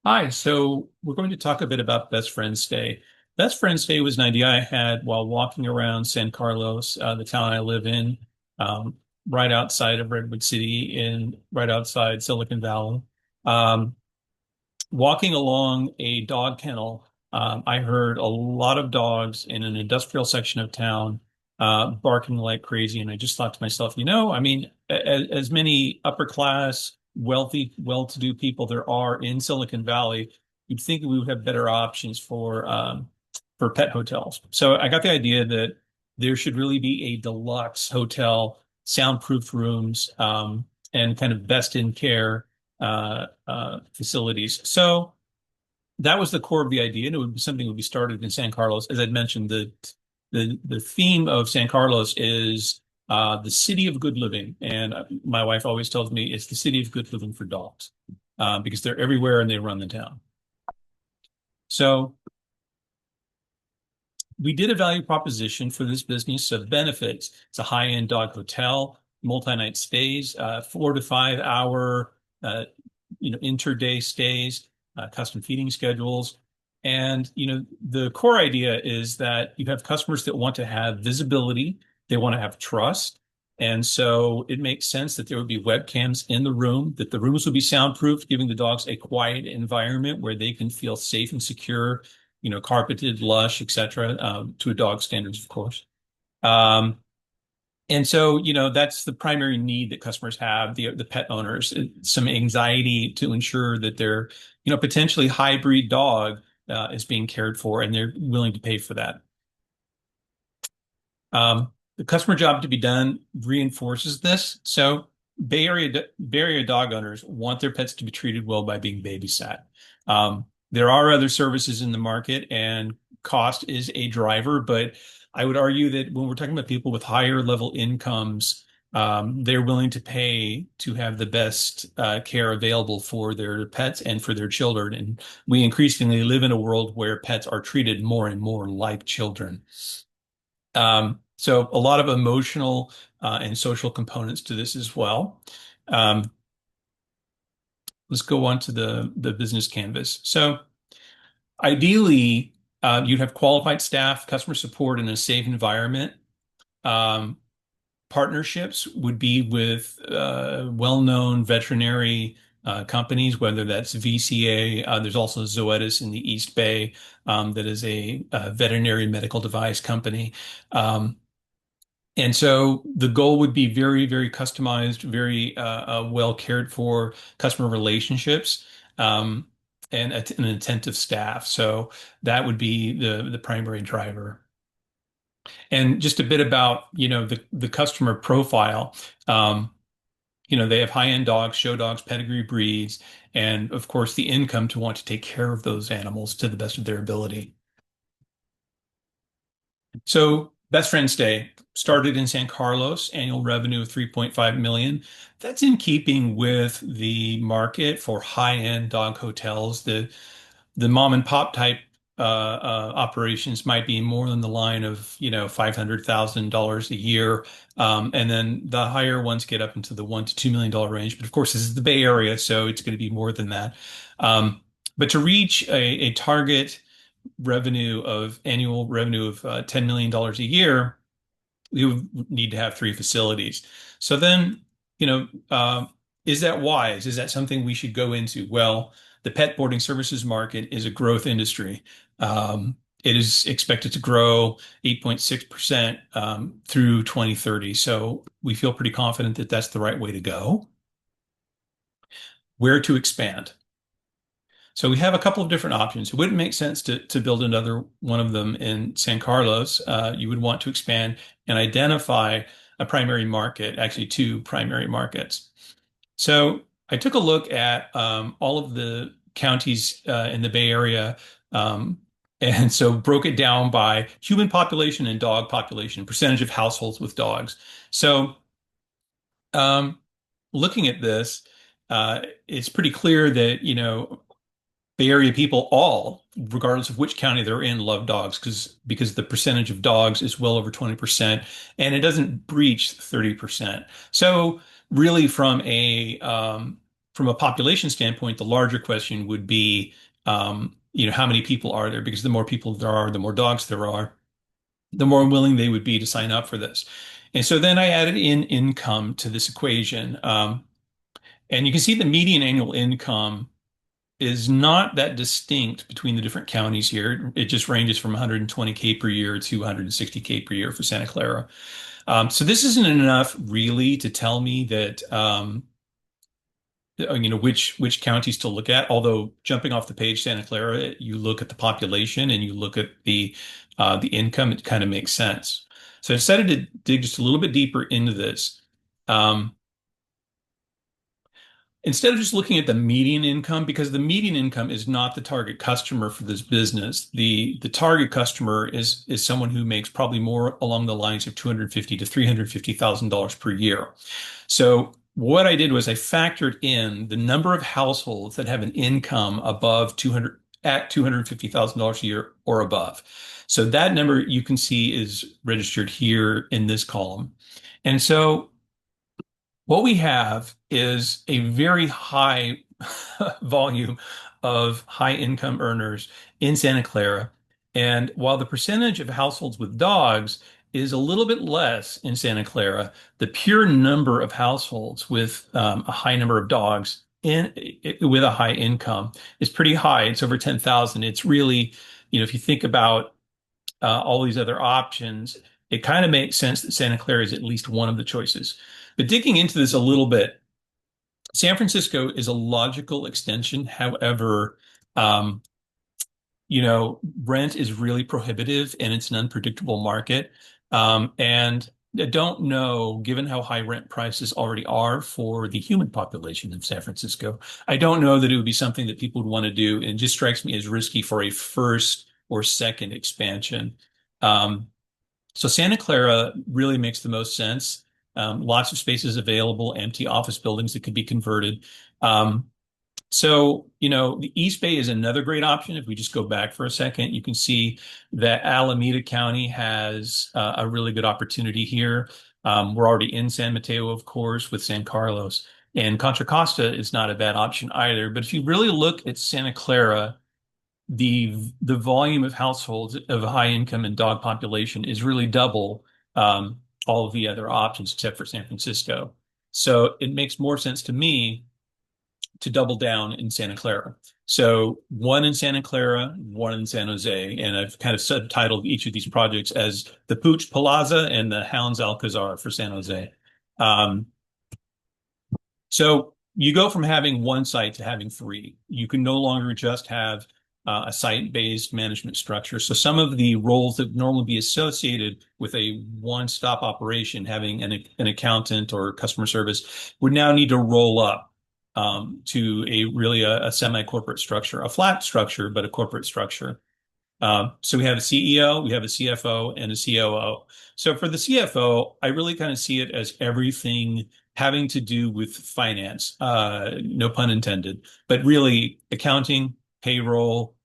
Hi, so we're going to talk a bit about Best Friends Day. Best Friends Day was an idea I had while walking around San Carlos, the town I live in, um, right outside of Redwood City, right outside Silicon Valley. Um, Walking along a dog kennel, I heard a lot of dogs in an industrial section of town, barking like crazy. And I just thought to myself, I mean, as many upper class, wealthy, well-to-do people there are in Silicon Valley, you'd think we would have better options for pet hotels. So I got the idea that there should really be a deluxe hotel, soundproof rooms, and kind of best in care facilities. So that was the core of the idea, and it would be something that would be started in San Carlos. As I'd mentioned, the theme of San Carlos is the city of good living, and my wife always tells me it's the city of good living for dogs because they're everywhere and they run the town. So we did a value proposition for this business of benefits. It's a high-end dog hotel, multi-night stays, 4 to 5 hour, uh, inter-day stays, custom feeding schedules. And, the core idea is that you have customers that want to have visibility, they want to have trust. And so it makes sense that there would be webcams in the room, that the rooms would be soundproofed, giving the dogs a quiet environment where they can feel safe and secure, carpeted, lush, etc., to a dog standards, of course. Um, and so, that's the primary need that customers have, the pet owners, some anxiety to ensure that their, potentially hybrid dog is being cared for, and they're willing to pay for that. The customer job to be done reinforces this. So Bay Area dog owners want their pets to be treated well by being babysat. There are other services in the market, and cost is a driver, but I would argue that when we're talking about people with higher level incomes, they're willing to pay to have the best care available for their pets and for their children. And we increasingly live in a world where pets are treated more and more like children. So a lot of emotional and social components to this as well. Um, let's go on to the business canvas. So ideally, you'd have qualified staff, customer support in a safe environment. Um, Partnerships would be with well-known veterinary companies, whether that's VCA. There's also Zoetis in the East Bay, that is a veterinary medical device company. And so the goal would be very, very customized, very well cared for customer relationships, and an attentive staff. So that would be the primary driver. And just a bit about, the customer profile. Um, they have high-end dogs, show dogs, pedigree breeds, and of course the income to want to take care of those animals to the best of their ability. So Best Friends Day started in San Carlos, annual revenue of 3.5 million. That's in keeping with the market for high-end dog hotels. The mom and pop type operations might be more than the line of, $500,000 a year. And then the higher ones get up into the $1 to $2 million range. But of course, this is the Bay Area, so it's going to be more than that. Um, but to reach a target annual revenue of $10 million a year, we would need to have three facilities. So then, you know, uh, is that wise? Is that something we should go into? Well, the pet boarding services market is a growth industry. It is expected to grow 8.6% through 2030. So we feel pretty confident that that's the right way to go. Where to expand? So we have a couple of different options. It wouldn't make sense to build another one of them in San Carlos. You would want to expand and identify a primary market, actually two primary markets. So I took a look at all of the counties in the Bay Area, and so broke it down by human population and dog population, percentage of households with dogs. So um, looking at this, it's pretty clear that, Bay Area people all, regardless of which county they're in, love dogs because the percentage of dogs is well over 20% and it doesn't breach 30%. So really from a from a population standpoint, the larger question would be, how many people are there? Because the more people there are, the more dogs there are, the more willing they would be to sign up for this. And so then I added in income to this equation. And you can see the median annual income is not that distinct between the different counties here. It just ranges from 120K per year to 160K per year for Santa Clara. So this isn't enough really to tell me that which counties to look at. Although jumping off the page, Santa Clara, you look at the population and you look at the income, it kind of makes sense. So I decided to dig just a little bit deeper into this. Um, Instead of just looking at the median income, because the median income is not the target customer for this business. The target customer is someone who makes probably more along the lines of 250 to $350,000 per year. So what I did was I factored in the number of households that have an income above 200 at $250,000 a year or above. So that number you can see is registered here in this column. And so what we have is a very high volume of high income earners in Santa Clara. And while the percentage of households with dogs is a little bit less in Santa Clara, the pure number of households with a high number of dogs with a high income is pretty high. It's over 10,000. It's really, if you think about all these other options, it kind of makes sense that Santa Clara is at least one of the choices. But digging into this a little bit, San Francisco is a logical extension. However, um, rent is really prohibitive and it's an unpredictable market. And I don't know, given how high rent prices already are for the human population of San Francisco, I don't know that it would be something that people would want to do. And it just strikes me as risky for a first or second expansion. Um, so Santa Clara really makes the most sense. Lots of spaces available, empty office buildings that could be converted. The East Bay is another great option. If we just go back for a second, you can see that Alameda County has a really good opportunity here. We're already in San Mateo, of course, with San Carlos. And Contra Costa is not a bad option either. But if you really look at Santa Clara, the volume of households of a high income and dog population is really double all of the other options except for San Francisco. So it makes more sense to me to double down in Santa Clara. So one in Santa Clara, one in San Jose, and I've kind of subtitled each of these projects as the Pooch Plaza and the Hounds Alcazar for San Jose. Um, so you go from having one site to having three. You can no longer just have a site-based management structure. So some of the roles that normally be associated with a one-stop operation, having an accountant or customer service, would now need to roll up to a semi-corporate structure, a flat structure, but a corporate structure. So we have a CEO, we have a CFO, and a COO. So for the CFO, I really kind of see it as everything having to do with finance, no pun intended, but really accounting, payroll,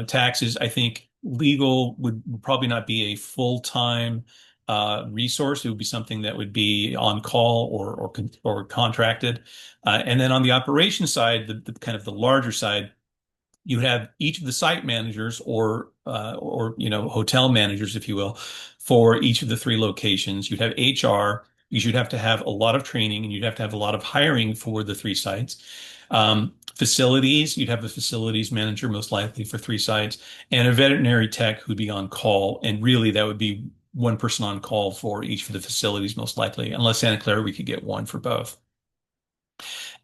taxes. I think legal would probably not be a full-time resource. It would be something that would be on call or contracted. And then on the operations side, the kind of the larger side, you have each of the site managers or hotel managers, if you will, for each of the three locations. You'd have HR. You should have to have a lot of training, and you'd have to have a lot of hiring for the three sites. Facilities, you'd have a facilities manager most likely for three sites, and a veterinary tech who'd be on call. And really, that would be one person on call for each of the facilities most likely, unless Santa Clara we could get one for both.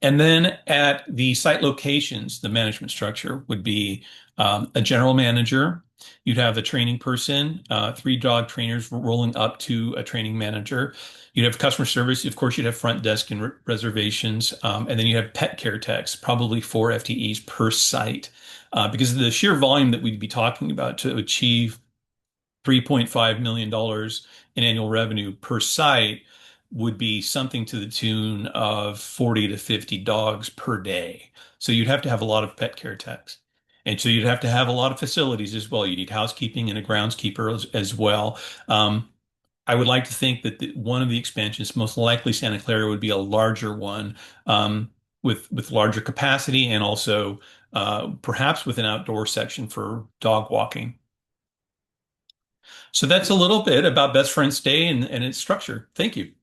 And then at the site locations, the management structure would be a general manager. You'd have a training person, three dog trainers rolling up to a training manager. You'd have customer service. Of course, you'd have front desk and reservations. And then you have pet care techs, probably four FTEs per site. Because of the sheer volume that we'd be talking about to achieve $3.5 million in annual revenue per site would be something to the tune of 40 to 50 dogs per day. So you'd have to have a lot of pet care techs. And so you'd have to have a lot of facilities as well. You need housekeeping and a groundskeeper as well. I would like to think that one of the expansions, most likely Santa Clara, would be a larger one. with larger capacity and also perhaps with an outdoor section for dog walking. So that's a little bit about Best Friends Day and its structure. Thank you.